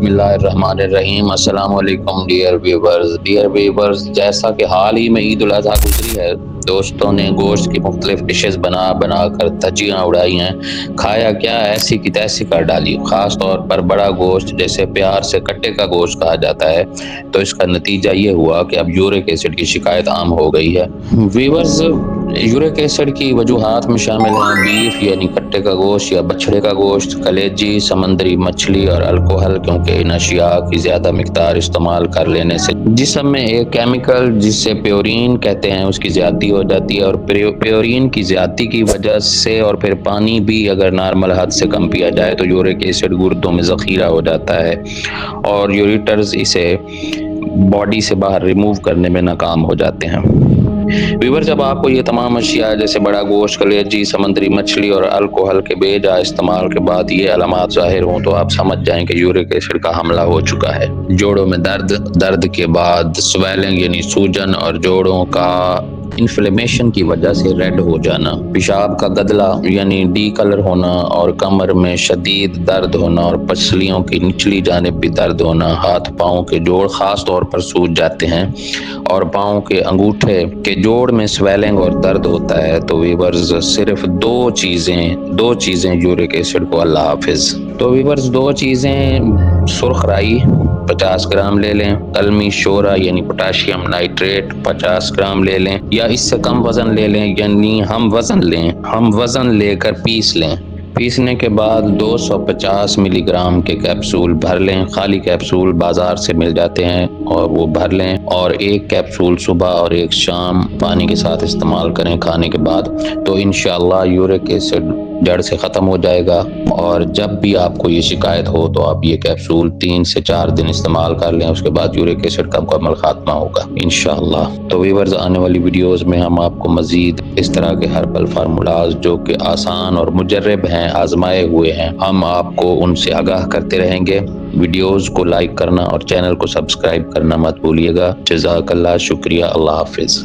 بسم اللہ الرحمن الرحیم۔ السلام علیکم ڈیئر ویورز، جیسا کہ حال ہی میں عید الاضحیٰ گزری ہے، دوستوں نے گوشت کی مختلف ڈشز بنا کر دھجیاں اڑائی ہیں۔ کھایا کیا، ایسی کی تیسی کر ڈالی۔ خاص طور پر بڑا گوشت جسے پیار سے کٹے کا گوشت کہا جاتا ہے، تو اس کا نتیجہ یہ ہوا کہ اب یورک ایسڈ کی شکایت عام ہو گئی ہے۔ ویورز، یورک ایسڈ کی وجوہات میں شامل ہیں بیف یعنی کٹے کا گوشت یا بچھڑے کا گوشت، کلیجی، سمندری مچھلی اور الکوہل، کیونکہ ان اشیاء کی زیادہ مقدار استعمال کر لینے سے جسم میں ایک کیمیکل جسے پیورین کہتے ہیں اس کی زیادتی ہو جاتی ہے، اور پیورین کی زیادتی کی وجہ سے اور پھر پانی بھی اگر نارمل حد سے کم پیا جائے تو یورک ایسڈ گردوں میں ذخیرہ ہو جاتا ہے اور یوریٹرز اسے باڈی سے باہر ریموو کرنے میں ناکام ہو جاتے ہیں۔ ویور، جب آپ کو یہ تمام اشیاء جیسے بڑا گوشت، کلیجی، سمندری مچھلی اور الکوہل کے بے جا استعمال کے بعد یہ علامات ظاہر ہوں تو آپ سمجھ جائیں کہ یورک ایسڈ کا حملہ ہو چکا ہے۔ جوڑوں میں درد کے بعد سویلنگ یعنی سوجن اور جوڑوں کا انفلیمیشن کی وجہ سے ریڈ ہو جانا، پیشاب کا گدلا یعنی ڈی کلر ہونا اور کمر میں شدید درد ہونا اور پسلیوں کی نچلی جانب بھی درد ہونا، ہاتھ پاؤں کے جوڑ خاص طور پر سوج جاتے ہیں اور پاؤں کے انگوٹھے کے جوڑ میں سویلنگ اور درد ہوتا ہے، تو ویورز صرف دو چیزیں یورک ایسڈ کو اللہ حافظ۔ تو ویورز، دو چیزیں، سرخ رائی 50 گرام لے لیں، قلمی شورا یعنی پوٹاشیم نائٹریٹ 50 گرام لے لیں، یا اس سے کم وزن لے لیں یعنی ہم وزن لے کر پیس لیں۔ پیسنے کے بعد 250 ملی گرام کے کیپسول بھر لیں، خالی کیپسول بازار سے مل جاتے ہیں اور وہ بھر لیں، اور ایک کیپسول صبح اور ایک شام پانی کے ساتھ استعمال کریں کھانے کے بعد، تو انشاءاللہ یورک ایسڈ جڑ سے ختم ہو جائے گا۔ اور جب بھی آپ کو یہ شکایت ہو تو آپ یہ کیپسول 3 سے 4 دن استعمال کر لیں، اس کے بعد یورک ایسڈ کا مکمل خاتمہ ہوگا انشاءاللہ۔ تو ویورز، آنے والی ویڈیوز میں ہم آپ کو مزید اس طرح کے ہربل فارمولاز جو کہ آسان اور مجرب ہیں، آزمائے ہوئے ہیں، ہم آپ کو ان سے آگاہ کرتے رہیں گے۔ ویڈیوز کو لائک کرنا اور چینل کو سبسکرائب کرنا مت بھولیے گا۔ جزاک اللہ، شکریہ، اللہ حافظ۔